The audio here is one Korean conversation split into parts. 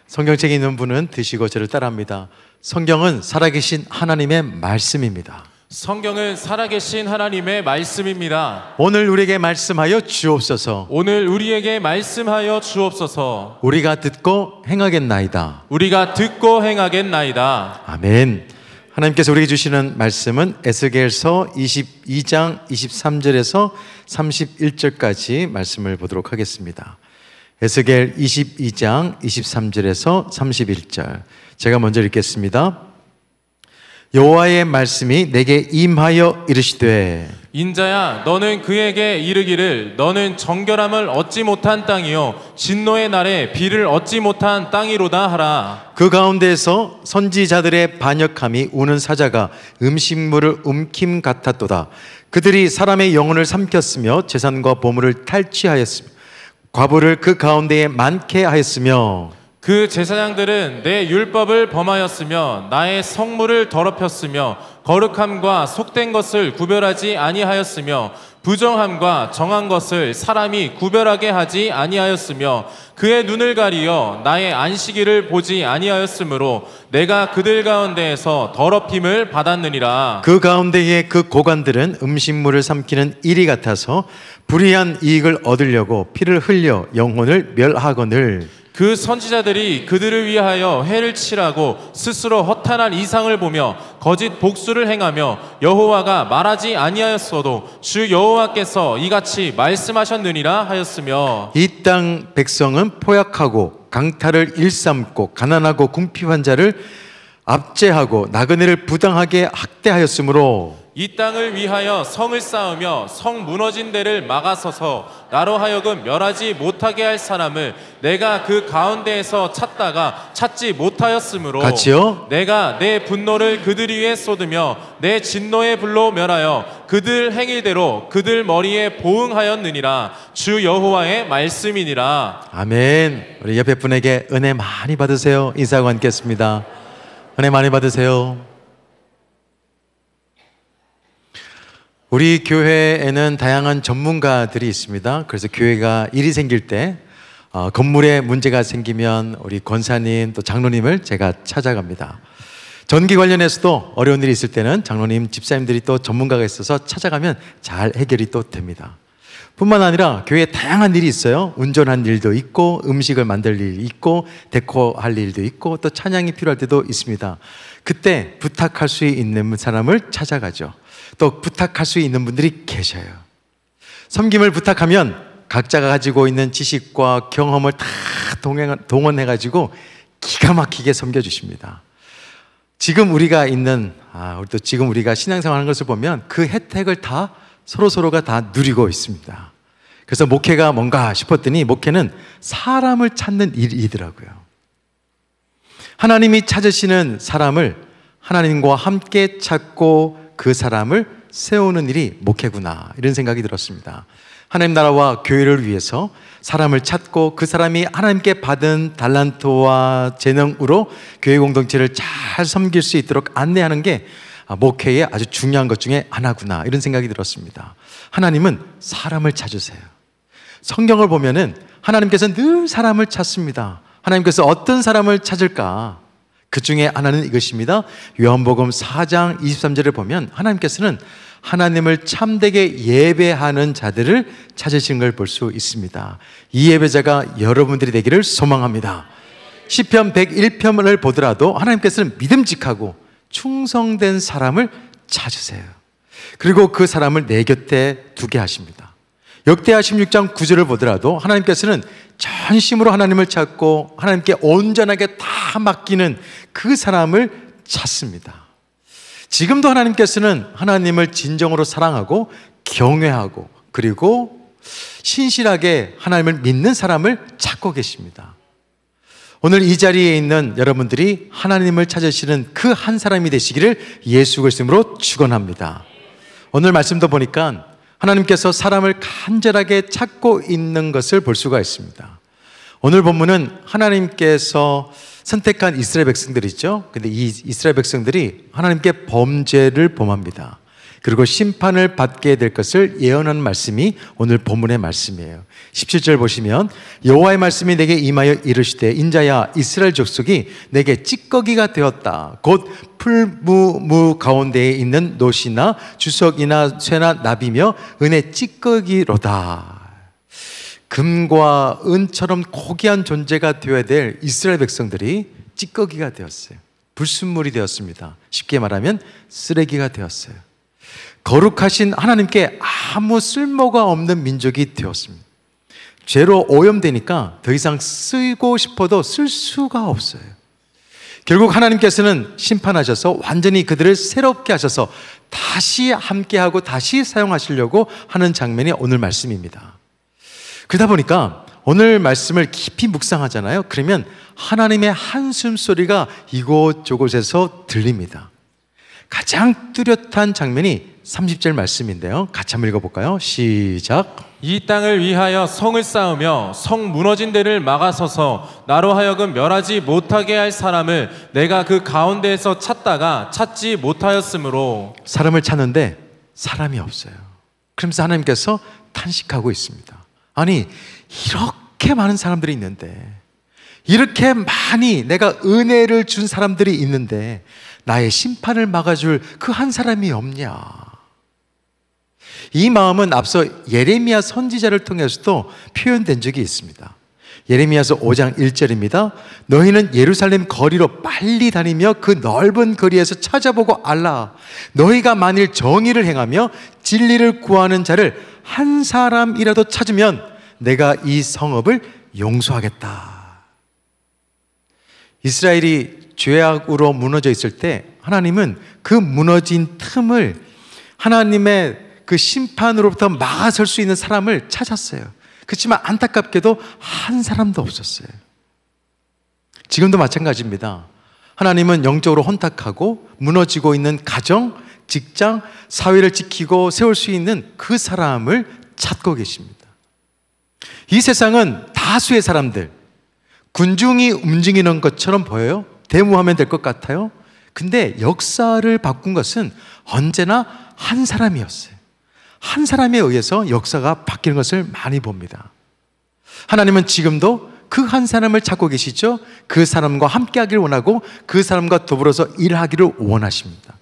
성경책에 있는 분은 드시고 저를 따라합니다. 성경은 살아계신 하나님의 말씀입니다. 성경은 살아계신 하나님의 말씀입니다. 오늘 우리에게 말씀하여 주옵소서. 오늘 우리에게 말씀하여 주옵소서. 우리가 듣고 행하겠나이다. 우리가 듣고 행하겠나이다. 아멘. 하나님께서 우리에게 주시는 말씀은 에스겔서 22장 23절에서 31절까지 말씀을 보도록 하겠습니다. 에스겔 22장 23절에서 31절. 제가 먼저 읽겠습니다. 여호와의 말씀이 내게 임하여 이르시되 인자야 너는 그에게 이르기를 너는 정결함을 얻지 못한 땅이요 진노의 날에 비를 얻지 못한 땅이로다 하라. 그 가운데에서 선지자들의 반역함이 우는 사자가 음식물을 움킴 같았도다. 그들이 사람의 영혼을 삼켰으며 재산과 보물을 탈취하였으며 과부를 그 가운데에 많게 하였으며 그 제사장들은 내 율법을 범하였으며 나의 성물을 더럽혔으며 거룩함과 속된 것을 구별하지 아니하였으며 부정함과 정한 것을 사람이 구별하게 하지 아니하였으며 그의 눈을 가리어 나의 안식일을 보지 아니하였으므로 내가 그들 가운데에서 더럽힘을 받았느니라. 그 가운데에 그 고관들은 음식물을 삼키는 이리 같아서 불의한 이익을 얻으려고 피를 흘려 영혼을 멸하거늘 그 선지자들이 그들을 위하여 해를 칠하고 스스로 허탄한 이상을 보며 거짓 복수를 행하며 여호와가 말하지 아니하였어도 주 여호와께서 이같이 말씀하셨느니라 하였으며 이 땅 백성은 포약하고 강탈을 일삼고 가난하고 궁핍한 자를 압제하고 나그네를 부당하게 학대하였으므로 이 땅을 위하여 성을 쌓으며 성 무너진 데를 막아서서 나로 하여금 멸하지 못하게 할 사람을 내가 그 가운데에서 찾다가 찾지 못하였으므로 같이요? 내가 내 분노를 그들 위에 쏟으며 내 진노의 불로 멸하여 그들 행위대로 그들 머리에 보응하였느니라. 주 여호와의 말씀이니라. 아멘. 우리 옆에 분에게 은혜 많이 받으세요. 인사하고 앉겠습니다. 은혜 많이 받으세요. 우리 교회에는 다양한 전문가들이 있습니다. 그래서 교회가 일이 생길 때 건물에 문제가 생기면 우리 권사님 또 장로님을 제가 찾아갑니다. 전기 관련해서도 어려운 일이 있을 때는 장로님, 집사님들이 또 전문가가 있어서 찾아가면 잘 해결이 또 됩니다. 뿐만 아니라 교회에 다양한 일이 있어요. 운전한 일도 있고 음식을 만들 일이 있고 데코할 일도 있고 또 찬양이 필요할 때도 있습니다. 그때 부탁할 수 있는 사람을 찾아가죠. 또 부탁할 수 있는 분들이 계셔요. 섬김을 부탁하면 각자가 가지고 있는 지식과 경험을 다 동원해가지고 기가 막히게 섬겨주십니다. 지금 우리가 있는 또 지금 우리가 신앙생활하는 것을 보면 그 혜택을 다 서로가 다 누리고 있습니다. 그래서 목회가 뭔가 싶었더니 목회는 사람을 찾는 일이더라고요. 하나님이 찾으시는 사람을 하나님과 함께 찾고 그 사람을 세우는 일이 목회구나, 이런 생각이 들었습니다. 하나님 나라와 교회를 위해서 사람을 찾고 그 사람이 하나님께 받은 달란트와 재능으로 교회 공동체를 잘 섬길 수 있도록 안내하는 게 목회의 아주 중요한 것 중에 하나구나, 이런 생각이 들었습니다. 하나님은 사람을 찾으세요. 성경을 보면은 하나님께서 늘 사람을 찾습니다. 하나님께서 어떤 사람을 찾을까? 그 중에 하나는 이것입니다. 요한복음 4장 23절을 보면 하나님께서는 하나님을 참되게 예배하는 자들을 찾으시는 걸 볼 수 있습니다. 이 예배자가 여러분들이 되기를 소망합니다. 시편 101편을 보더라도 하나님께서는 믿음직하고 충성된 사람을 찾으세요. 그리고 그 사람을 내 곁에 두게 하십니다. 역대하 16장 9절을 보더라도 하나님께서는 전심으로 하나님을 찾고 하나님께 온전하게 다 맡기는 그 사람을 찾습니다. 지금도 하나님께서는 하나님을 진정으로 사랑하고 경외하고 그리고 신실하게 하나님을 믿는 사람을 찾고 계십니다. 오늘 이 자리에 있는 여러분들이 하나님을 찾으시는 그 한 사람이 되시기를 예수 그리스도로 축원합니다. 오늘 말씀도 보니까 하나님께서 사람을 간절하게 찾고 있는 것을 볼 수가 있습니다. 오늘 본문은 하나님께서 선택한 이스라엘 백성들이죠. 근데 이 이스라엘 백성들이 하나님께 범죄를 범합니다. 그리고 심판을 받게 될 것을 예언하는 말씀이 오늘 본문의 말씀이에요. 17절 보시면 여호와의 말씀이 내게 임하여 이르시되 인자야 이스라엘 족속이 내게 찌꺼기가 되었다. 곧 풀무무 가운데에 있는 노시나 주석이나 쇠나 나비며 은의 찌꺼기로다. 금과 은처럼 고귀한 존재가 되어야 될 이스라엘 백성들이 찌꺼기가 되었어요. 불순물이 되었습니다. 쉽게 말하면 쓰레기가 되었어요. 거룩하신 하나님께 아무 쓸모가 없는 민족이 되었습니다. 죄로 오염되니까 더 이상 쓰고 싶어도 쓸 수가 없어요. 결국 하나님께서는 심판하셔서 완전히 그들을 새롭게 하셔서 다시 함께하고 다시 사용하시려고 하는 장면이 오늘 말씀입니다. 그러다 보니까 오늘 말씀을 깊이 묵상하잖아요. 그러면 하나님의 한숨 소리가 이곳저곳에서 들립니다. 가장 뚜렷한 장면이 30절 말씀인데요. 같이 한번 읽어볼까요? 시작. 이 땅을 위하여 성을 쌓으며 성 무너진 데를 막아서서 나로 하여금 멸하지 못하게 할 사람을 내가 그 가운데에서 찾다가 찾지 못하였으므로. 사람을 찾는데 사람이 없어요. 그러면서 하나님께서 탄식하고 있습니다. 아니, 이렇게 많은 사람들이 있는데, 이렇게 많이 내가 은혜를 준 사람들이 있는데 나의 심판을 막아줄 그 한 사람이 없냐. 이 마음은 앞서 예레미야 선지자를 통해서도 표현된 적이 있습니다. 예레미야서 5장 1절입니다. 너희는 예루살렘 거리로 빨리 다니며 그 넓은 거리에서 찾아보고 알라. 너희가 만일 정의를 행하며 진리를 구하는 자를 한 사람이라도 찾으면 내가 이 성읍을 용서하겠다. 이스라엘이 죄악으로 무너져 있을 때 하나님은 그 무너진 틈을 하나님의 그 심판으로부터 막아설 수 있는 사람을 찾았어요. 그렇지만 안타깝게도 한 사람도 없었어요. 지금도 마찬가지입니다. 하나님은 영적으로 혼탁하고 무너지고 있는 가정, 직장, 사회를 지키고 세울 수 있는 그 사람을 찾고 계십니다. 이 세상은 다수의 사람들, 군중이 움직이는 것처럼 보여요. 데모하면 될 것 같아요. 근데 역사를 바꾼 것은 언제나 한 사람이었어요. 한 사람에 의해서 역사가 바뀌는 것을 많이 봅니다. 하나님은 지금도 그 한 사람을 찾고 계시죠. 그 사람과 함께 하기를 원하고 그 사람과 더불어서 일하기를 원하십니다.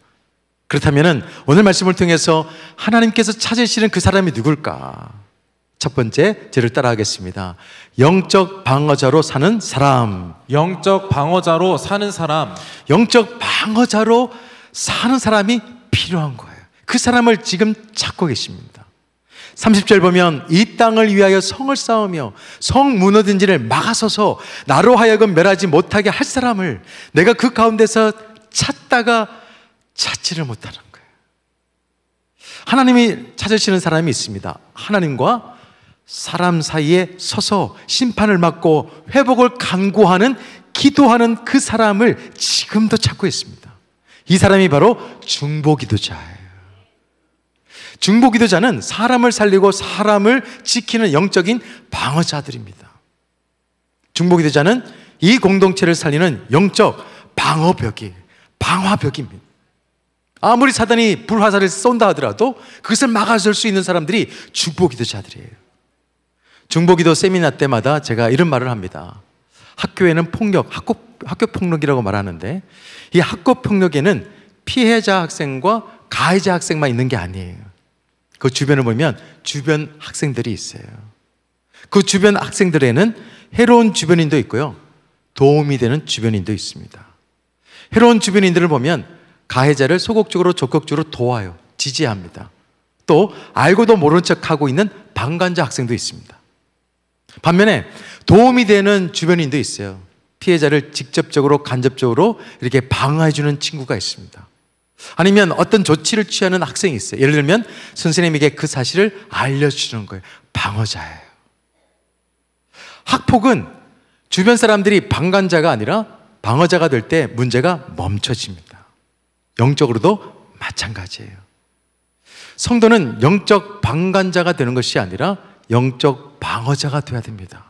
그렇다면 오늘 말씀을 통해서 하나님께서 찾으시는 그 사람이 누굴까? 첫 번째, 저를 따라하겠습니다. 영적 방어자로 사는 사람. 영적 방어자로 사는 사람. 영적 방어자로 사는 사람이 필요한 거예요. 그 사람을 지금 찾고 계십니다. 30절 보면 이 땅을 위하여 성을 쌓으며 성 무너진 지를 막아서서 나로 하여금 멸하지 못하게 할 사람을 내가 그 가운데서 찾다가 찾지를 못하는 거예요. 하나님이 찾으시는 사람이 있습니다. 하나님과 사람 사이에 서서 심판을 막고 회복을 간구하는, 기도하는 그 사람을 지금도 찾고 있습니다. 이 사람이 바로 중보기도자예요. 중보기도자는 사람을 살리고 사람을 지키는 영적인 방어자들입니다. 중보기도자는 이 공동체를 살리는 영적 방화벽입니다. 아무리 사단이 불화살을 쏜다 하더라도 그것을 막아설 수 있는 사람들이 중보기도자들이에요. 중보기도 세미나 때마다 제가 이런 말을 합니다. 학교에는 폭력, 학교 폭력이라고 말하는데 이 학교 폭력에는 피해자 학생과 가해자 학생만 있는 게 아니에요. 그 주변을 보면 주변 학생들이 있어요. 그 주변 학생들에는 해로운 주변인도 있고요, 도움이 되는 주변인도 있습니다. 해로운 주변인들을 보면 가해자를 소극적으로 적극적으로 도와요. 지지합니다. 또 알고도 모른 척하고 있는 방관자 학생도 있습니다. 반면에 도움이 되는 주변인도 있어요. 피해자를 직접적으로 간접적으로 이렇게 방어해주는 친구가 있습니다. 아니면 어떤 조치를 취하는 학생이 있어요. 예를 들면 선생님에게 그 사실을 알려주는 거예요. 방어자예요. 학폭은 주변 사람들이 방관자가 아니라 방어자가 될 때 문제가 멈춰집니다. 영적으로도 마찬가지예요. 성도는 영적 방관자가 되는 것이 아니라 영적 방어자가 되어야 됩니다.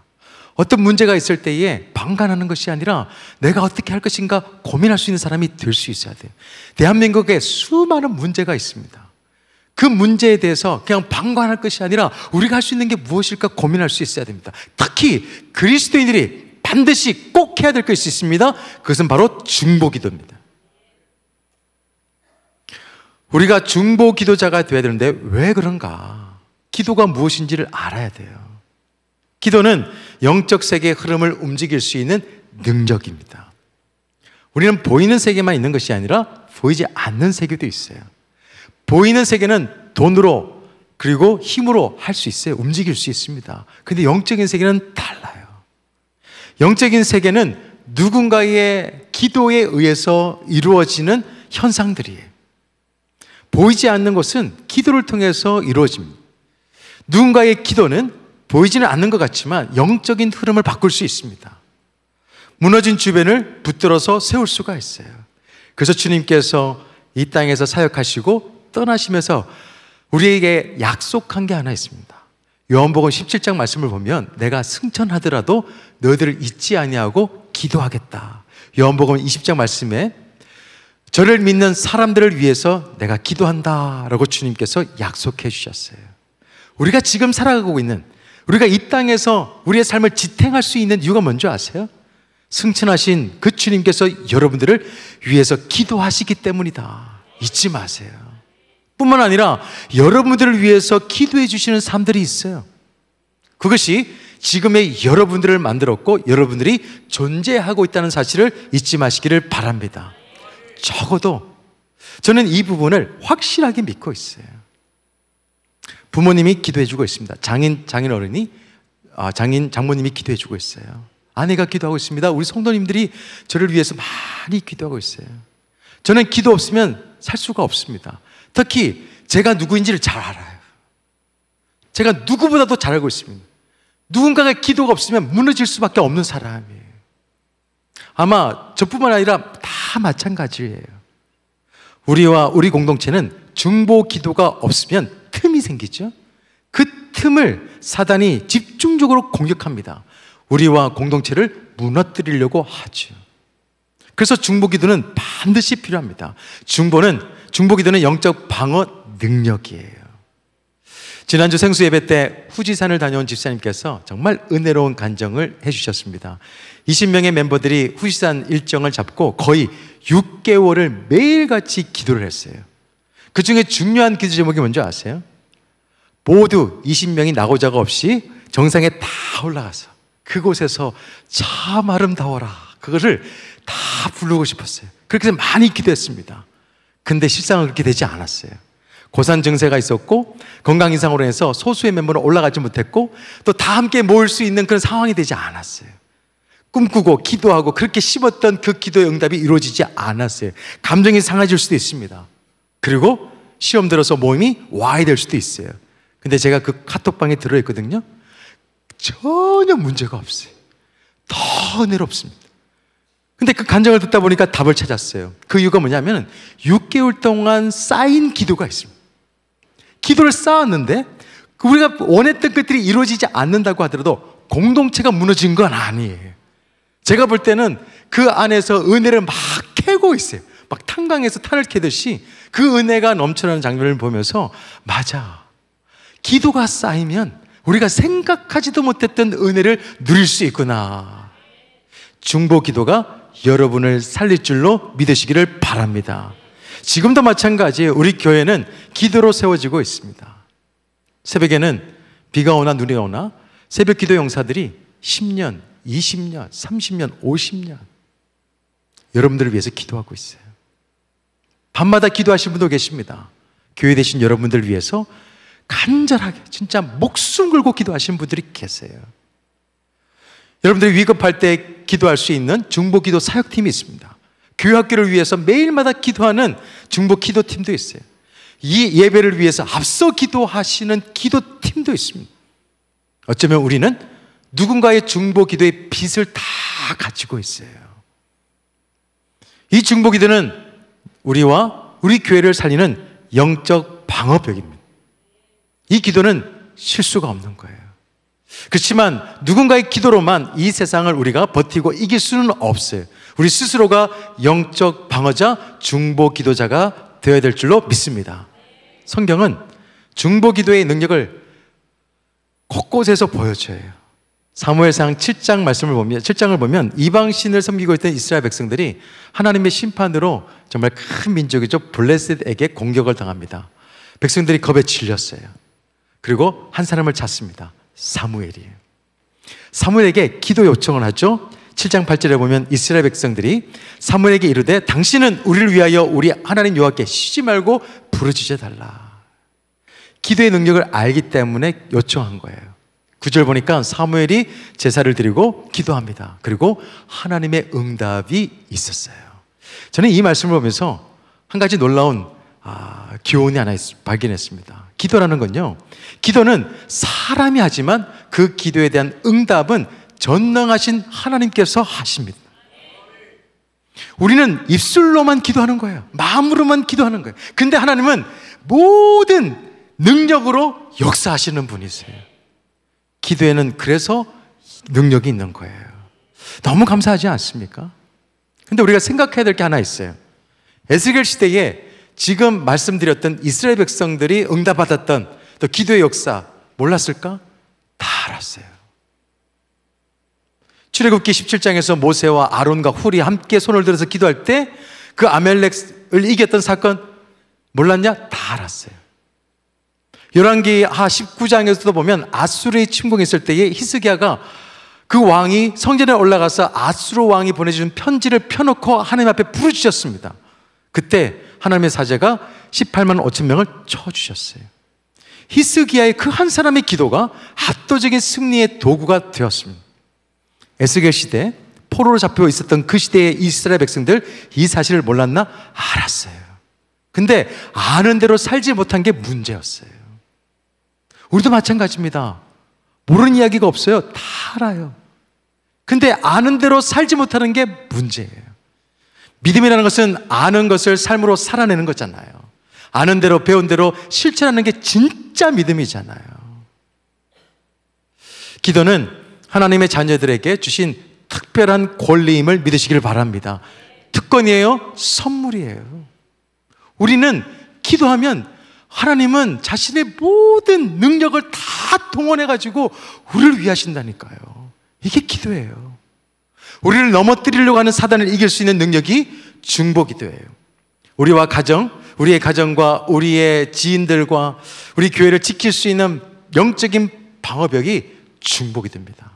어떤 문제가 있을 때에 방관하는 것이 아니라 내가 어떻게 할 것인가 고민할 수 있는 사람이 될 수 있어야 돼요. 대한민국에 수많은 문제가 있습니다. 그 문제에 대해서 그냥 방관할 것이 아니라 우리가 할 수 있는 게 무엇일까 고민할 수 있어야 됩니다. 특히 그리스도인들이 반드시 꼭 해야 될 것이 있습니다. 그것은 바로 중보기도입니다. 우리가 중보기도자가 되어야 되는데 왜 그런가? 기도가 무엇인지를 알아야 돼요. 기도는 영적 세계의 흐름을 움직일 수 있는 능력입니다. 우리는 보이는 세계만 있는 것이 아니라 보이지 않는 세계도 있어요. 보이는 세계는 돈으로 그리고 힘으로 할 수 있어요. 움직일 수 있습니다. 근데 영적인 세계는 달라요. 영적인 세계는 누군가의 기도에 의해서 이루어지는 현상들이에요. 보이지 않는 것은 기도를 통해서 이루어집니다. 누군가의 기도는 보이지는 않는 것 같지만 영적인 흐름을 바꿀 수 있습니다. 무너진 주변을 붙들어서 세울 수가 있어요. 그래서 주님께서 이 땅에서 사역하시고 떠나시면서 우리에게 약속한 게 하나 있습니다. 요한복음 17장 말씀을 보면 내가 승천하더라도 너희들을 잊지 아니하고 기도하겠다. 요한복음 20장 말씀에 저를 믿는 사람들을 위해서 내가 기도한다 라고 주님께서 약속해 주셨어요. 우리가 지금 살아가고 있는, 우리가 이 땅에서 우리의 삶을 지탱할 수 있는 이유가 뭔지 아세요? 승천하신 그 주님께서 여러분들을 위해서 기도하시기 때문이다. 잊지 마세요. 뿐만 아니라 여러분들을 위해서 기도해 주시는 사람들이 있어요. 그것이 지금의 여러분들을 만들었고 여러분들이 존재하고 있다는 사실을 잊지 마시기를 바랍니다. 적어도 저는 이 부분을 확실하게 믿고 있어요. 부모님이 기도해 주고 있습니다. 장모님이 기도해 주고 있어요. 아내가 기도하고 있습니다. 우리 성도님들이 저를 위해서 많이 기도하고 있어요. 저는 기도 없으면 살 수가 없습니다. 특히 제가 누구인지를 잘 알아요. 제가 누구보다도 잘 알고 있습니다. 누군가가 기도가 없으면 무너질 수밖에 없는 사람이에요. 아마 저뿐만 아니라 다 마찬가지예요. 우리와 우리 공동체는 중보 기도가 없으면 틈이 생기죠. 그 틈을 사단이 집중적으로 공격합니다. 우리와 공동체를 무너뜨리려고 하죠. 그래서 중보기도는 반드시 필요합니다. 중보기도는 영적 방어 능력이에요. 지난주 생수 예배 때 후지산을 다녀온 집사님께서 정말 은혜로운 간증을 해주셨습니다. 20명의 멤버들이 후지산 일정을 잡고 거의 6개월을 매일같이 기도를 했어요. 그 중에 중요한 기도 제목이 뭔지 아세요? 모두 20명이 나고자가 없이 정상에 다 올라가서 그곳에서 참 아름다워라, 그거를 다 부르고 싶었어요. 그렇게 해서 많이 기도했습니다. 근데 실상은 그렇게 되지 않았어요. 고산 증세가 있었고 건강 이상으로 해서 소수의 멤버는 올라가지 못했고 또 다 함께 모일 수 있는 그런 상황이 되지 않았어요. 꿈꾸고 기도하고 그렇게 심었던 그 기도의 응답이 이루어지지 않았어요. 감정이 상해질 수도 있습니다. 그리고 시험 들어서 모임이 와야 될 수도 있어요. 근데 제가 그 카톡방에 들어있거든요. 전혀 문제가 없어요. 더 은혜롭습니다. 근데 그 간증을 듣다 보니까 답을 찾았어요. 그 이유가 뭐냐면 6개월 동안 쌓인 기도가 있습니다. 기도를 쌓았는데 우리가 원했던 것들이 이루어지지 않는다고 하더라도 공동체가 무너진 건 아니에요. 제가 볼 때는 그 안에서 은혜를 막 캐고 있어요. 막 탄광에서 탄을 캐듯이 그 은혜가 넘쳐나는 장면을 보면서 맞아, 기도가 쌓이면 우리가 생각하지도 못했던 은혜를 누릴 수 있구나. 중보 기도가 여러분을 살릴 줄로 믿으시기를 바랍니다. 지금도 마찬가지예요. 우리 교회는 기도로 세워지고 있습니다. 새벽에는 비가 오나 눈이 오나 새벽 기도 용사들이 10년, 20년, 30년, 50년 여러분들을 위해서 기도하고 있어요. 밤마다 기도하신 분도 계십니다. 교회 되신 여러분들을 위해서 간절하게 진짜 목숨 걸고 기도하신 분들이 계세요. 여러분들이 위급할 때 기도할 수 있는 중보기도 사역팀이 있습니다. 교회 학교를 위해서 매일마다 기도하는 중보기도팀도 있어요. 이 예배를 위해서 앞서 기도하시는 기도팀도 있습니다. 어쩌면 우리는 누군가의 중보기도의 빚을 다 가지고 있어요. 이 중보기도는 우리와 우리 교회를 살리는 영적 방어벽입니다. 이 기도는 실수가 없는 거예요. 그렇지만 누군가의 기도로만 이 세상을 우리가 버티고 이길 수는 없어요. 우리 스스로가 영적 방어자, 중보 기도자가 되어야 될 줄로 믿습니다. 성경은 중보기도의 능력을 곳곳에서 보여줘요. 사무엘상 7장을 보면 이방신을 섬기고 있던 이스라엘 백성들이 하나님의 심판으로 정말 큰 민족이죠, 블레셋에게 공격을 당합니다. 백성들이 겁에 질렸어요. 그리고 한 사람을 찾습니다. 사무엘이에요. 사무엘에게 기도 요청을 하죠. 7장 8절에 보면 이스라엘 백성들이 사무엘에게 이르되 당신은 우리를 위하여 우리 하나님 여호와께 쉬지 말고 부르짖어 달라. 기도의 능력을 알기 때문에 요청한 거예요. 9절 보니까 사무엘이 제사를 드리고 기도합니다. 그리고 하나님의 응답이 있었어요. 저는 이 말씀을 보면서 한 가지 놀라운 교훈이 하나 발견했습니다. 기도라는 건요, 기도는 사람이 하지만 그 기도에 대한 응답은 전능하신 하나님께서 하십니다. 우리는 입술로만 기도하는 거예요. 마음으로만 기도하는 거예요. 근데 하나님은 모든 능력으로 역사하시는 분이세요. 기도에는 그래서 능력이 있는 거예요. 너무 감사하지 않습니까? 근데 우리가 생각해야 될 게 하나 있어요. 에스겔 시대에 지금 말씀드렸던 이스라엘 백성들이 응답받았던 또 기도의 역사 몰랐을까? 다 알았어요. 출애굽기 17장에서 모세와 아론과 훌이 함께 손을 들어서 기도할 때 그 아멜렉을 이겼던 사건 몰랐냐? 다 알았어요. 열왕기하 19장에서도 보면 아수르의 침공했을 때에 히스기야가 그 왕이 성전에 올라가서 아수르 왕이 보내준 편지를 펴놓고 하나님 앞에 부르짖었습니다. 그때 하나님의 사자가 18만 5천 명을 쳐주셨어요. 히스기야의 그 한 사람의 기도가 압도적인 승리의 도구가 되었습니다. 에스겔 시대 포로로 잡혀 있었던 그 시대의 이스라엘 백성들 이 사실을 몰랐나? 알았어요. 근데 아는 대로 살지 못한 게 문제였어요. 우리도 마찬가지입니다. 모르는 이야기가 없어요. 다 알아요. 근데 아는 대로 살지 못하는 게 문제예요. 믿음이라는 것은 아는 것을 삶으로 살아내는 거잖아요. 아는 대로 배운 대로 실천하는 게 진짜 믿음이잖아요. 기도는 하나님의 자녀들에게 주신 특별한 권리임을 믿으시길 바랍니다. 특권이에요? 선물이에요. 우리는 기도하면 하나님은 자신의 모든 능력을 다 동원해가지고 우리를 위하신다니까요. 이게 기도예요. 우리를 넘어뜨리려고 하는 사단을 이길 수 있는 능력이 중보기도예요. 우리와 가정, 우리의 가정과 우리의 지인들과 우리 교회를 지킬 수 있는 영적인 방어벽이 중보기도입니다.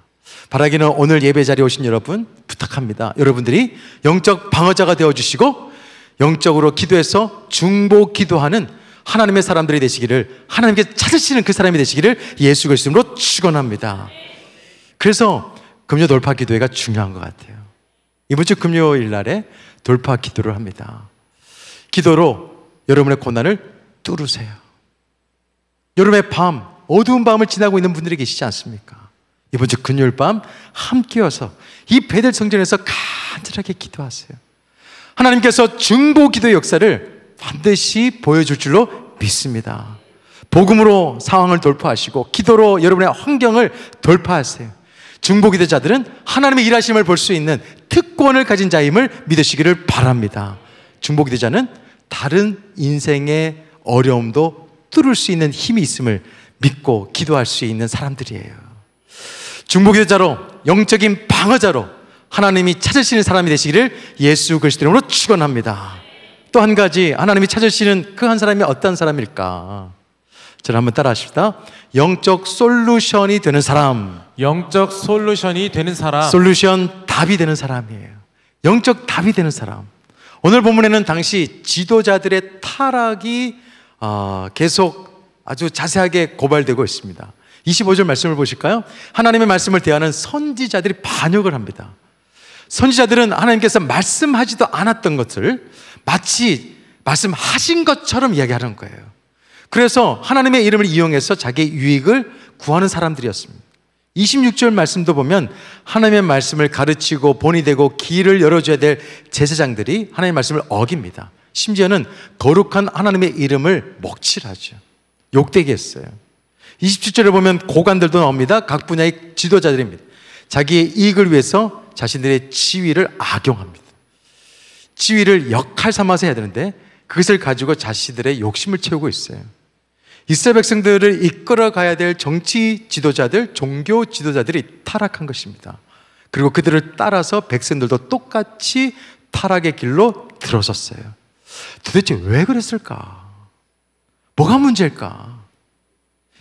바라기는 오늘 예배 자리에 오신 여러분 부탁합니다. 여러분들이 영적 방어자가 되어주시고 영적으로 기도해서 중보기도하는 하나님의 사람들이 되시기를, 하나님께 찾으시는 그 사람이 되시기를 예수 그리스도 이름으로 축원합니다. 그래서 금요 돌파 기도회가 중요한 것 같아요. 이번 주 금요일 날에 돌파 기도를 합니다. 기도로 여러분의 고난을 뚫으세요. 여름의 밤, 어두운 밤을 지나고 있는 분들이 계시지 않습니까? 이번 주 금요일 밤 함께여서 이 베델 성전에서 간절하게 기도하세요. 하나님께서 중보 기도의 역사를 반드시 보여줄 줄로 믿습니다. 복음으로 상황을 돌파하시고 기도로 여러분의 환경을 돌파하세요. 중보기도자들은 하나님의 일하심을 볼 수 있는 특권을 가진 자임을 믿으시기를 바랍니다. 중보기도자는 다른 인생의 어려움도 뚫을 수 있는 힘이 있음을 믿고 기도할 수 있는 사람들이에요. 중보기도자로, 영적인 방어자로 하나님이 찾으시는 사람이 되시기를 예수 그리스도 이름으로 축원합니다. 또 한 가지, 하나님이 찾으시는 그 한 사람이 어떤 사람일까? 저를 한번 따라 하십시다. 영적 솔루션이 되는 사람. 영적 솔루션이 되는 사람. 솔루션 답이 되는 사람이에요. 영적 답이 되는 사람. 오늘 본문에는 당시 지도자들의 타락이 계속 아주 자세하게 고발되고 있습니다. 25절 말씀을 보실까요? 하나님의 말씀을 대하는 선지자들이 반역을 합니다. 선지자들은 하나님께서 말씀하지도 않았던 것을 마치 말씀하신 것처럼 이야기하는 거예요. 그래서 하나님의 이름을 이용해서 자기의 유익을 구하는 사람들이었습니다. 26절 말씀도 보면 하나님의 말씀을 가르치고 본이 되고 길을 열어줘야 될 제사장들이 하나님의 말씀을 어깁니다. 심지어는 거룩한 하나님의 이름을 먹칠하죠. 욕되게 했어요. 27절에 보면 고관들도 나옵니다. 각 분야의 지도자들입니다. 자기의 이익을 위해서 자신들의 지위를 악용합니다. 지위를 역할 삼아서 해야 되는데 그것을 가지고 자신들의 욕심을 채우고 있어요. 이스라엘 백성들을 이끌어 가야 될 정치 지도자들, 종교 지도자들이 타락한 것입니다. 그리고 그들을 따라서 백성들도 똑같이 타락의 길로 들어섰어요. 도대체 왜 그랬을까? 뭐가 문제일까?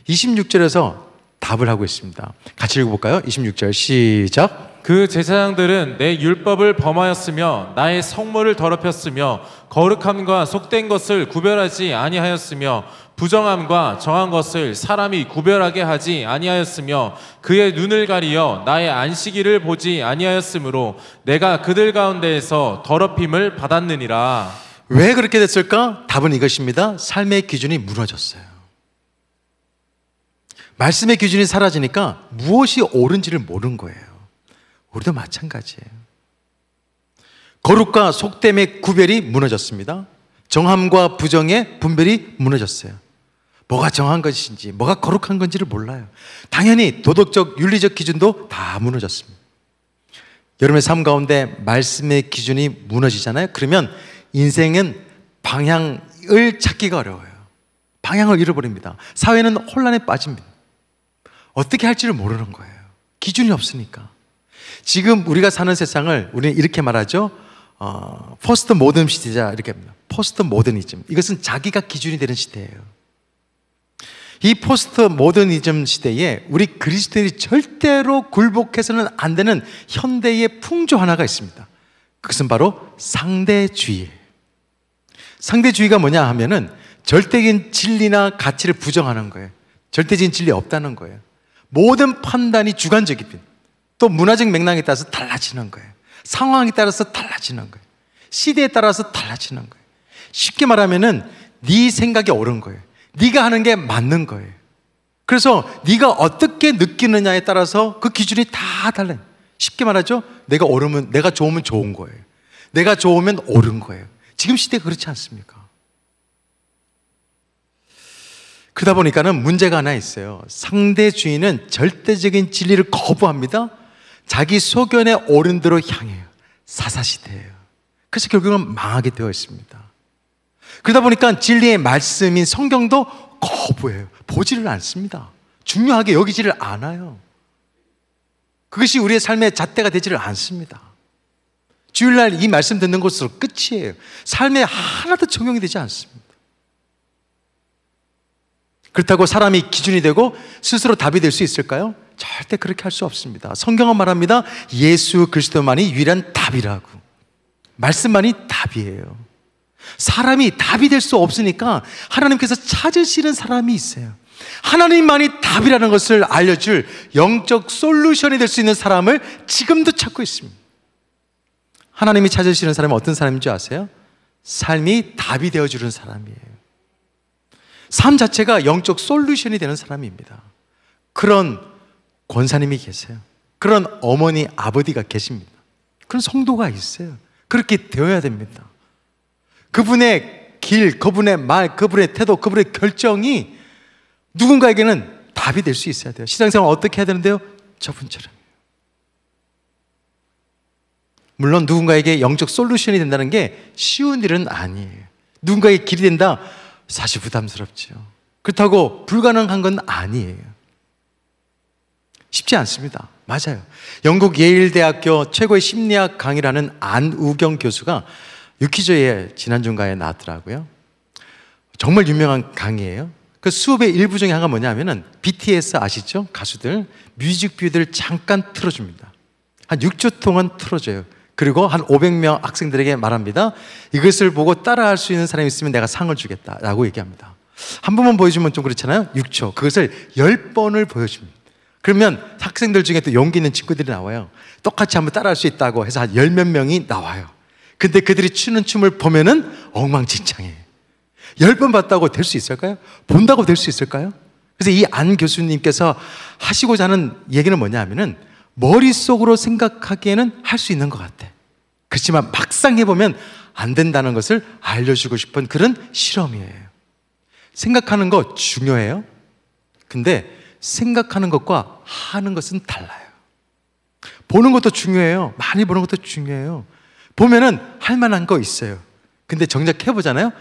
26절에서 답을 하고 있습니다. 같이 읽어볼까요? 26절 시작. 그 제사장들은 내 율법을 범하였으며 나의 성물을 더럽혔으며 거룩함과 속된 것을 구별하지 아니하였으며 부정함과 정한 것을 사람이 구별하게 하지 아니하였으며 그의 눈을 가리어 나의 안식일을 보지 아니하였으므로 내가 그들 가운데에서 더럽힘을 받았느니라. 왜 그렇게 됐을까? 답은 이것입니다. 삶의 기준이 무너졌어요. 말씀의 기준이 사라지니까 무엇이 옳은지를 모르는 거예요. 우리도 마찬가지예요. 거룩과 속됨의 구별이 무너졌습니다. 정함과 부정의 분별이 무너졌어요. 뭐가 정한 것인지, 뭐가 거룩한 건지를 몰라요. 당연히 도덕적, 윤리적 기준도 다 무너졌습니다. 여러분의 삶 가운데 말씀의 기준이 무너지잖아요. 그러면 인생은 방향을 찾기가 어려워요. 방향을 잃어버립니다. 사회는 혼란에 빠집니다. 어떻게 할지를 모르는 거예요. 기준이 없으니까. 지금 우리가 사는 세상을 우리는 이렇게 말하죠. 포스트 모던 시대자 이렇게 합니다. 포스트 모더니즘. 이것은 자기가 기준이 되는 시대예요. 이 포스트 모더니즘 시대에 우리 그리스도인이 절대로 굴복해서는 안 되는 현대의 풍조 하나가 있습니다. 그것은 바로 상대주의예요. 상대주의가 뭐냐 하면은 절대적인 진리나 가치를 부정하는 거예요. 절대적인 진리 없다는 거예요. 모든 판단이 주관적입니다. 또 문화적 맥락에 따라서 달라지는 거예요. 상황에 따라서 달라지는 거예요. 시대에 따라서 달라지는 거예요. 쉽게 말하면은 네 생각이 옳은 거예요. 네가 하는 게 맞는 거예요. 그래서 네가 어떻게 느끼느냐에 따라서 그 기준이 다 달라요. 쉽게 말하죠. 내가 좋으면 좋은 거예요. 내가 좋으면 옳은 거예요. 지금 시대가 그렇지 않습니까? 그러다 보니까는 문제가 하나 있어요. 상대주의는 절대적인 진리를 거부합니다. 자기 소견에 옳은 대로 향해요. 사사시대예요. 그래서 결국은 망하게 되어 있습니다. 그러다 보니까 진리의 말씀인 성경도 거부해요. 보지를 않습니다. 중요하게 여기지를 않아요. 그것이 우리의 삶의 잣대가 되지를 않습니다. 주일날 이 말씀 듣는 것으로 끝이에요. 삶에 하나도 적용이 되지 않습니다. 그렇다고 사람이 기준이 되고 스스로 답이 될 수 있을까요? 절대 그렇게 할 수 없습니다. 성경은 말합니다. 예수 그리스도만이 유일한 답이라고. 말씀만이 답이에요. 사람이 답이 될 수 없으니까 하나님께서 찾으시는 사람이 있어요. 하나님만이 답이라는 것을 알려줄 영적 솔루션이 될 수 있는 사람을 지금도 찾고 있습니다. 하나님이 찾으시는 사람은 어떤 사람인 줄 아세요? 삶이 답이 되어주는 사람이에요. 삶 자체가 영적 솔루션이 되는 사람입니다. 그런 권사님이 계세요. 그런 어머니, 아버지가 계십니다. 그런 성도가 있어요. 그렇게 되어야 됩니다. 그분의 길, 그분의 말, 그분의 태도, 그분의 결정이 누군가에게는 답이 될 수 있어야 돼요. 신앙생활 어떻게 해야 되는데요? 저분처럼. 물론 누군가에게 영적 솔루션이 된다는 게 쉬운 일은 아니에요. 누군가에게 길이 된다? 사실 부담스럽죠. 그렇다고 불가능한 건 아니에요. 쉽지 않습니다. 맞아요. 영국 예일대학교 최고의 심리학 강의라는 안우경 교수가 유퀴즈에 지난주인가에 나왔더라고요. 정말 유명한 강의예요. 그 수업의 일부 중에 하나가 뭐냐면은 BTS 아시죠? 가수들 뮤직비디오를 잠깐 틀어줍니다. 한 6초 동안 틀어줘요. 그리고 한 500명 학생들에게 말합니다. 이것을 보고 따라할 수 있는 사람이 있으면 내가 상을 주겠다라고 얘기합니다. 한 번만 보여주면 좀 그렇잖아요. 6초. 그것을 10번을 보여줍니다. 그러면 학생들 중에 또 용기 있는 친구들이 나와요. 똑같이 한번 따라할 수 있다고 해서 한 10몇 명이 나와요. 근데 그들이 추는 춤을 보면은 엉망진창이에요. 10번 봤다고 될 수 있을까요? 본다고 될 수 있을까요? 그래서 이 안 교수님께서 하시고자 하는 얘기는 뭐냐 하면은 머릿속으로 생각하기에는 할 수 있는 것 같아. 그렇지만 막상 해보면 안 된다는 것을 알려주고 싶은 그런 실험이에요. 생각하는 거 중요해요. 근데 생각하는 것과 하는 것은 달라요. 보는 것도 중요해요. 많이 보는 것도 중요해요. 보면은 할 만한 거 있어요. 근데 정작 해보잖아요.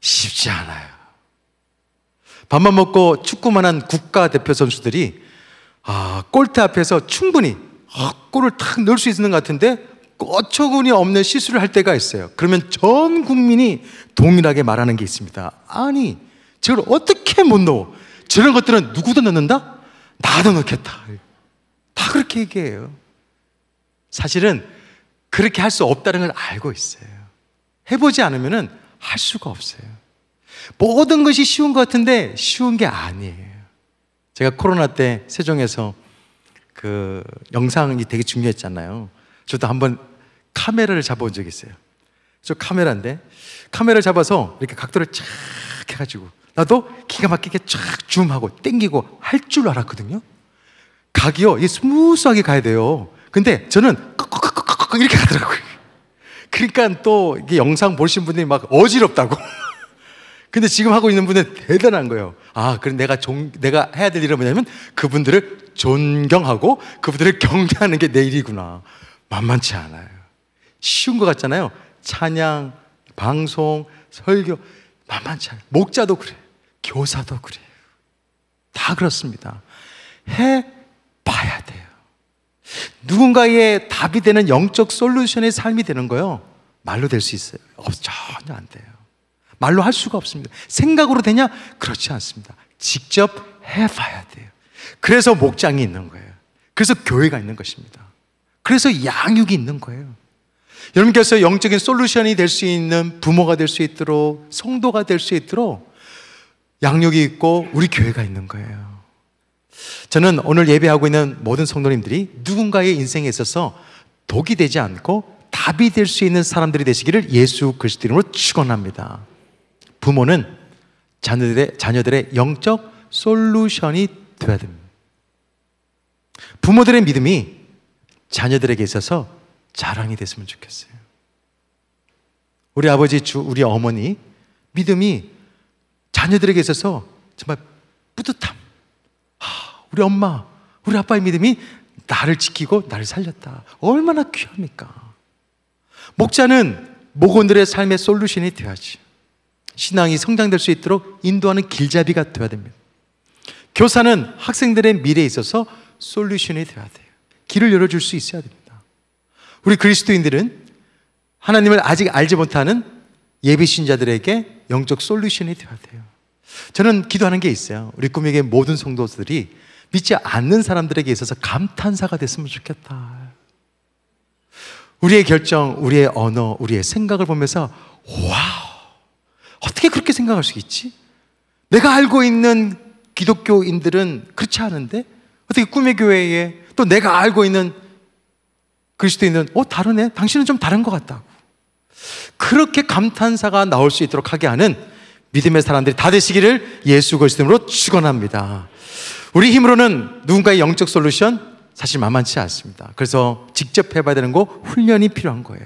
쉽지 않아요. 밥만 먹고 축구만 한 국가대표 선수들이 골대 앞에서 충분히 골을 탁 넣을 수 있는 것 같은데 어처구니 없는 실수를 할 때가 있어요. 그러면 전 국민이 동일하게 말하는 게 있습니다. 아니, 저걸 어떻게 못 넣어? 저런 것들은 누구도 넣는다? 나도 넣겠다. 다 그렇게 얘기해요. 사실은 그렇게 할 수 없다는 걸 알고 있어요. 해보지 않으면 할 수가 없어요. 모든 것이 쉬운 것 같은데 쉬운 게 아니에요. 제가 코로나 때 세종에서 그 영상이 되게 중요했잖아요. 저도 한번 카메라를 잡아본 적이 있어요. 저 카메라인데 카메라를 잡아서 이렇게 각도를 쫙 해가지고 나도 기가 막히게 쫙 줌하고 땡기고 할 줄 알았거든요. 각이요, 이게 스무스하게 가야 돼요. 근데 저는 꺽꺽꺽꺽 이렇게 가더라고요. 그러니까 또 이게 영상 보신 분들이 막 어지럽다고. 근데 지금 하고 있는 분은 대단한 거예요. 그럼 내가 해야 될 일은 뭐냐면 그분들을 존경하고 그분들을 경배하는 게 내 일이구나. 만만치 않아요. 쉬운 것 같잖아요. 찬양, 방송, 설교 만만치 않아요. 목자도 그래요. 교사도 그래요. 다 그렇습니다. 해봐야 돼요. 누군가의 답이 되는 영적 솔루션의 삶이 되는 거요, 말로 될 수 있어요? 전혀 안 돼요. 말로 할 수가 없습니다. 생각으로 되냐? 그렇지 않습니다. 직접 해봐야 돼요. 그래서 목장이 있는 거예요. 그래서 교회가 있는 것입니다. 그래서 양육이 있는 거예요. 여러분께서 영적인 솔루션이 될 수 있는 부모가 될 수 있도록, 성도가 될 수 있도록 양육이 있고 우리 교회가 있는 거예요. 저는 오늘 예배하고 있는 모든 성도님들이 누군가의 인생에 있어서 독이 되지 않고 답이 될 수 있는 사람들이 되시기를 예수 그리스도 이름으로 축원합니다. 부모는 자녀들의 영적 솔루션이 되어야 됩니다. 부모들의 믿음이 자녀들에게 있어서 자랑이 됐으면 좋겠어요. 우리 아버지, 우리 어머니 믿음이 자녀들에게 있어서 정말 뿌듯함. 우리 엄마, 우리 아빠의 믿음이 나를 지키고 나를 살렸다. 얼마나 귀합니까? 목자는 목원들의 삶의 솔루션이 되어야지. 신앙이 성장될 수 있도록 인도하는 길잡이가 되어야 됩니다. 교사는 학생들의 미래에 있어서 솔루션이 되어야 돼요. 길을 열어줄 수 있어야 됩니다. 우리 그리스도인들은 하나님을 아직 알지 못하는 예비 신자들에게 영적 솔루션이 되어야 돼요. 저는 기도하는 게 있어요. 우리 꿈에게 모든 성도들이 믿지 않는 사람들에게 있어서 감탄사가 됐으면 좋겠다. 우리의 결정, 우리의 언어, 우리의 생각을 보면서 와우, 어떻게 그렇게 생각할 수 있지? 내가 알고 있는 기독교인들은 그렇지 않은데 어떻게 꿈의 교회에 또 내가 알고 있는 그리스도인은 다르네? 당신은 좀 다른 것 같다고. 그렇게 감탄사가 나올 수 있도록 하게 하는 믿음의 사람들이 다 되시기를 예수 그리스도로 축원합니다. 우리 힘으로는 누군가의 영적 솔루션 사실 만만치 않습니다. 그래서 직접 해봐야 되는 거 훈련이 필요한 거예요.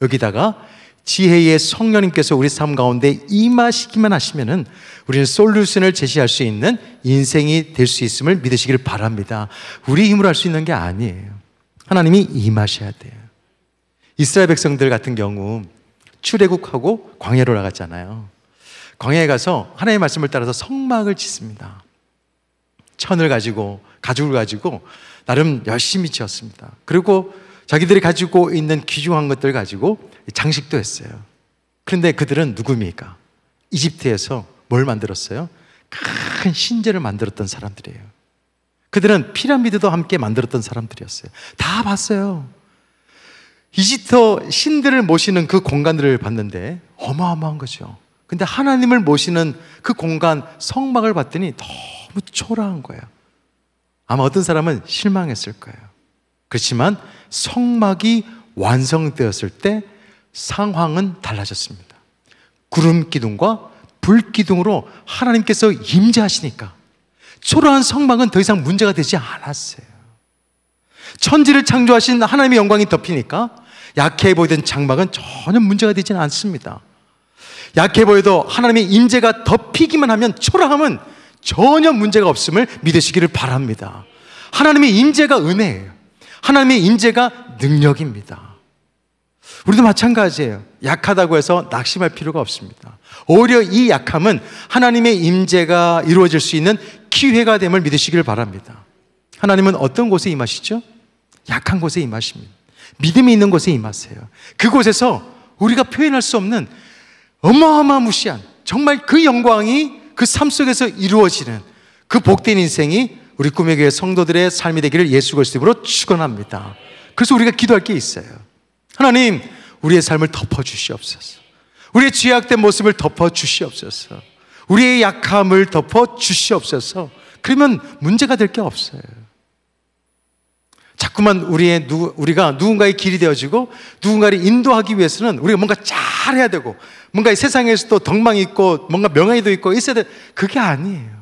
여기다가 지혜의 성령님께서 우리 삶 가운데 임하시기만 하시면은 우리는 솔루션을 제시할 수 있는 인생이 될 수 있음을 믿으시기를 바랍니다. 우리 힘으로 할 수 있는 게 아니에요. 하나님이 임하셔야 돼요. 이스라엘 백성들 같은 경우 출애굽하고 광야로 나갔잖아요. 광야에 가서 하나님의 말씀을 따라서 성막을 짓습니다. 천을 가지고, 가죽을 가지고 나름 열심히 지었습니다. 그리고 자기들이 가지고 있는 귀중한 것들 가지고 장식도 했어요. 그런데 그들은 누구입니까? 이집트에서 뭘 만들었어요? 큰 신전을 만들었던 사람들이에요. 그들은 피라미드도 함께 만들었던 사람들이었어요. 다 봤어요. 이집트 신들을 모시는 그 공간들을 봤는데 어마어마한 거죠. 근데 하나님을 모시는 그 공간, 성막을 봤더니 너무 초라한 거예요. 아마 어떤 사람은 실망했을 거예요. 그렇지만 성막이 완성되었을 때 상황은 달라졌습니다. 구름 기둥과 불 기둥으로 하나님께서 임재하시니까 초라한 성막은 더 이상 문제가 되지 않았어요. 천지를 창조하신 하나님의 영광이 덮이니까 약해 보이던 장막은 전혀 문제가 되지는 않습니다. 약해 보여도 하나님의 임재가 덮이기만 하면 초라함은 전혀 문제가 없음을 믿으시기를 바랍니다. 하나님의 임재가 은혜예요. 하나님의 임재가 능력입니다. 우리도 마찬가지예요. 약하다고 해서 낙심할 필요가 없습니다. 오히려 이 약함은 하나님의 임재가 이루어질 수 있는 기회가 됨을 믿으시길 바랍니다. 하나님은 어떤 곳에 임하시죠? 약한 곳에 임하십니다. 믿음이 있는 곳에 임하세요. 그곳에서 우리가 표현할 수 없는 어마어마무시한 정말 그 영광이 그 삶 속에서 이루어지는 그 복된 인생이 우리 꿈의 교회 성도들의 삶이 되기를 예수 그리스도로 축원합니다. 그래서 우리가 기도할 게 있어요. 하나님, 우리의 삶을 덮어주시옵소서. 우리의 죄악된 모습을 덮어주시옵소서. 우리의 약함을 덮어주시옵소서. 그러면 문제가 될 게 없어요. 자꾸만 우리가 누군가의 길이 되어지고 누군가를 인도하기 위해서는 우리가 뭔가 잘해야 되고 뭔가 이 세상에서도 덕망이 있고 뭔가 명예도 있고 있어야 돼. 그게 아니에요.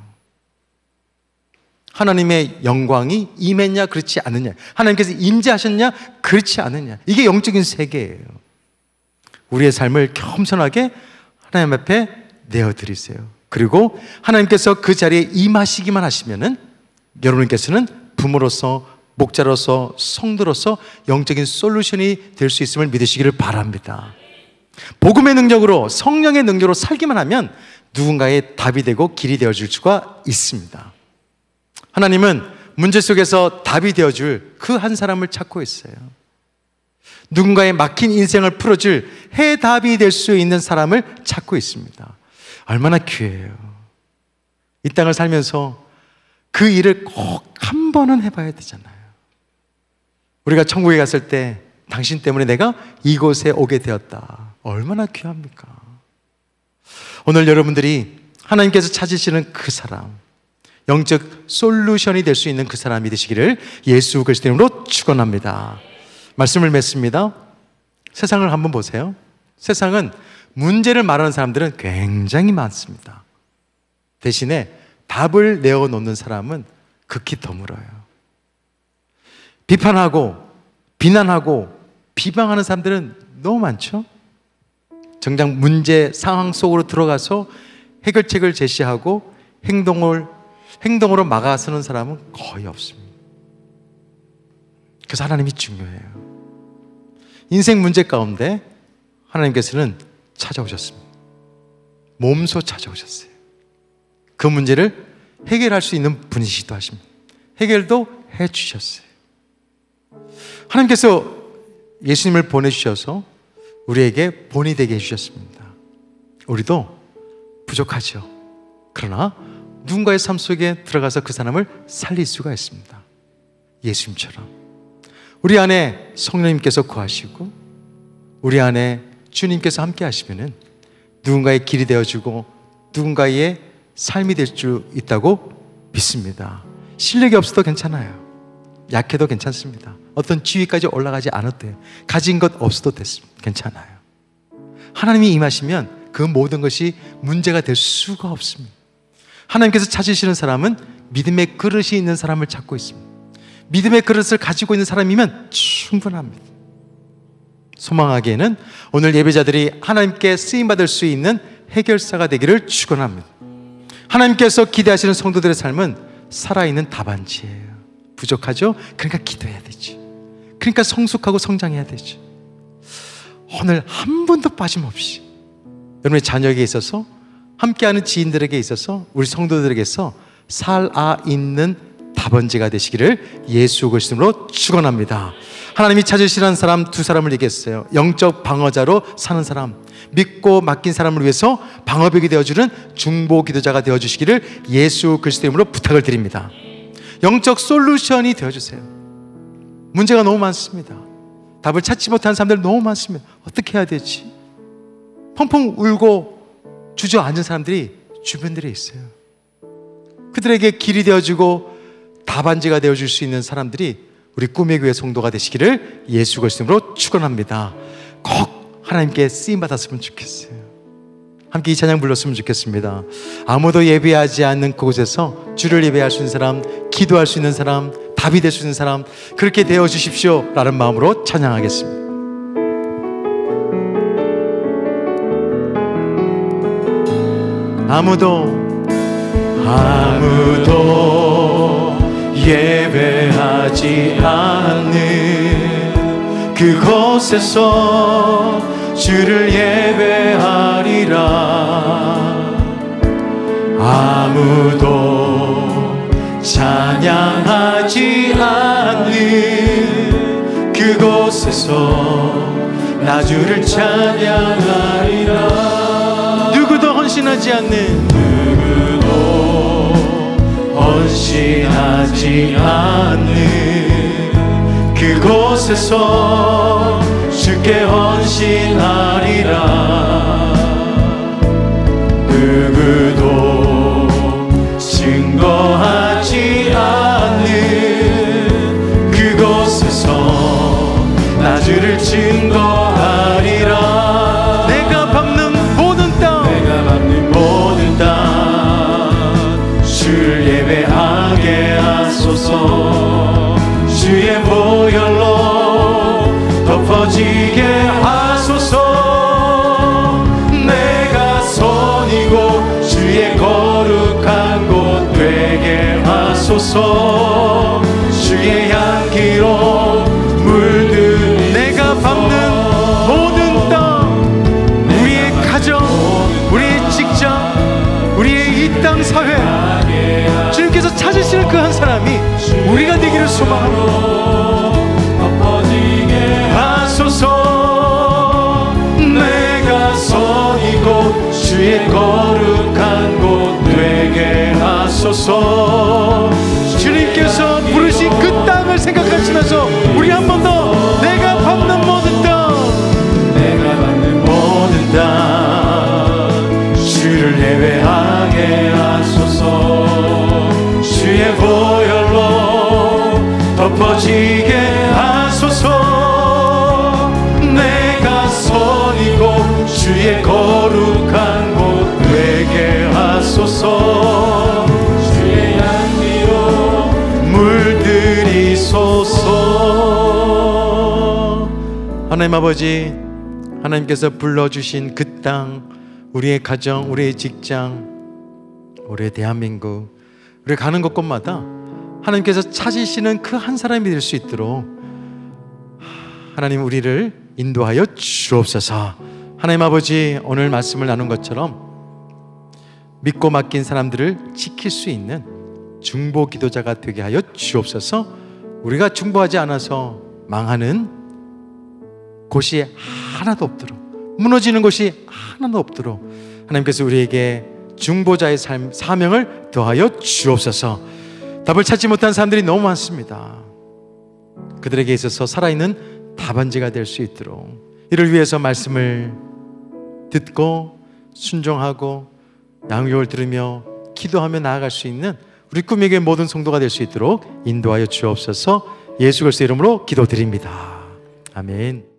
하나님의 영광이 임했냐 그렇지 않느냐, 하나님께서 임재하셨냐 그렇지 않느냐, 이게 영적인 세계예요. 우리의 삶을 겸손하게 하나님 앞에 내어드리세요. 그리고 하나님께서 그 자리에 임하시기만 하시면은 여러분께서는 부모로서, 목자로서, 성도로서 영적인 솔루션이 될 수 있음을 믿으시기를 바랍니다. 복음의 능력으로, 성령의 능력으로 살기만 하면 누군가의 답이 되고 길이 되어줄 수가 있습니다. 하나님은 문제 속에서 답이 되어줄 그 한 사람을 찾고 있어요. 누군가의 막힌 인생을 풀어줄 해답이 될 수 있는 사람을 찾고 있습니다. 얼마나 귀해요. 이 땅을 살면서 그 일을 꼭 한 번은 해봐야 되잖아요. 우리가 천국에 갔을 때 당신 때문에 내가 이곳에 오게 되었다. 얼마나 귀합니까? 오늘 여러분들이 하나님께서 찾으시는 그 사람, 영적 솔루션이 될 수 있는 그 사람이 되시기를 예수 그리스도 이름으로 축원합니다. 말씀을 맺습니다. 세상을 한번 보세요. 세상은 문제를 말하는 사람들은 굉장히 많습니다. 대신에 답을 내어놓는 사람은 극히 드물어요. 비판하고 비난하고 비방하는 사람들은 너무 많죠. 정작 문제 상황 속으로 들어가서 해결책을 제시하고 행동으로 막아서는 사람은 거의 없습니다. 그래서 하나님이 중요해요. 인생 문제 가운데 하나님께서는 찾아오셨습니다. 몸소 찾아오셨어요. 그 문제를 해결할 수 있는 분이시기도 하십니다. 해결도 해주셨어요. 하나님께서 예수님을 보내주셔서 우리에게 본이 되게 해주셨습니다. 우리도 부족하죠. 그러나 누군가의 삶 속에 들어가서 그 사람을 살릴 수가 있습니다. 예수님처럼 우리 안에 성령님께서 거하시고 우리 안에 주님께서 함께 하시면은 누군가의 길이 되어주고 누군가의 삶이 될 수 있다고 믿습니다. 실력이 없어도 괜찮아요. 약해도 괜찮습니다. 어떤 지위까지 올라가지 않아도 돼요. 가진 것 없어도 괜찮아요. 하나님이 임하시면 그 모든 것이 문제가 될 수가 없습니다. 하나님께서 찾으시는 사람은 믿음의 그릇이 있는 사람을 찾고 있습니다. 믿음의 그릇을 가지고 있는 사람이면 충분합니다. 소망하기에는 오늘 예배자들이 하나님께 쓰임받을 수 있는 해결사가 되기를 축원합니다. 하나님께서 기대하시는 성도들의 삶은 살아있는 답안지예요. 부족하죠? 그러니까 기도해야 되지. 그러니까 성숙하고 성장해야 되지. 오늘 한 번도 빠짐없이 여러분의 자녀에게 있어서, 함께하는 지인들에게 있어서, 우리 성도들에게서 살아있는 답안지가 되시기를 예수 그리스도로 축원합니다. 하나님이 찾으시는 사람 두 사람을 얘기했어요. 영적 방어자로 사는 사람, 믿고 맡긴 사람을 위해서 방어벽이 되어주는 중보 기도자가 되어주시기를 예수 그리스도 이름으로 부탁을 드립니다. 영적 솔루션이 되어주세요. 문제가 너무 많습니다. 답을 찾지 못하는 사람들 너무 많습니다. 어떻게 해야 되지? 펑펑 울고 주저앉은 사람들이 주변들에 있어요. 그들에게 길이 되어주고 답안지가 되어줄 수 있는 사람들이 우리 꿈의 교회 성도가 되시기를 예수 그리스도로 축원합니다. 꼭 하나님께 쓰임받았으면 좋겠어요. 함께 이 찬양 불렀으면 좋겠습니다. 아무도 예배하지 않는 그곳에서 주를 예배할 수 있는 사람, 기도할 수 있는 사람, 답이 될 수 있는 사람, 그렇게 되어 주십시오 라는 마음으로 찬양하겠습니다. 아무도 예배하지 않는 그곳에서 주를 예배하리라. 아무도 찬양하지 않는 그곳에서 나 주를 찬양하리라. 누구도 헌신하지 않는, 누구도 헌신하지 않는 그곳에서 주께 헌신하리라. 누구도 증거하지 않는 그곳에서 나 주를 증거하리라. 내가 밟는 모든 땅, 내가 밟는 모든 땅 주를 예배하게 하소서. 주의 보혈로 덮어지게 하소서. 내가 선이고 주의 거룩한 곳 되게 하소서. 주의 향기로 물들 내가 밟는 모든 땅, 우리의 가정, 우리의 직장, 우리의 이 땅 사회, 주님께서 찾으시는 그 한 사람이 우리가 되기를 소망합니다. 하소서. 내가 선이고 주의 거룩한 곳 되게 하소서. 주님께서 부르신 그 땅을 생각하시면서 우리 한 번 더 내가 밟는 모든 땅, 내가 밟는 모든 땅 주를 예배하게 하소서. 주의 보혈로 덮어지게 하소서. 내가 선이고 주의 거룩한 곳 되게 하소서. 주의 향기로 물들이소서. 하나님 아버지, 하나님께서 불러주신 그 땅, 우리의 가정, 우리의 직장, 우리의 대한민국, 우리가 가는 곳곳마다 하나님께서 찾으시는 그 한 사람이 될 수 있도록 하나님 우리를 인도하여 주옵소서. 하나님 아버지, 오늘 말씀을 나눈 것처럼 믿고 맡긴 사람들을 지킬 수 있는 중보 기도자가 되게 하여 주옵소서. 우리가 중보하지 않아서 망하는 곳이 하나도 없도록, 무너지는 곳이 하나도 없도록 하나님께서 우리에게 중보자의 삶, 사명을 더하여 주옵소서. 답을 찾지 못한 사람들이 너무 많습니다. 그들에게 있어서 살아있는 답안지가 될 수 있도록, 이를 위해서 말씀을 듣고 순종하고 양육을 들으며 기도하며 나아갈 수 있는 우리 꿈에게 모든 성도가 될 수 있도록 인도하여 주옵소서. 예수 그리스도의 이름으로 기도드립니다. 아멘.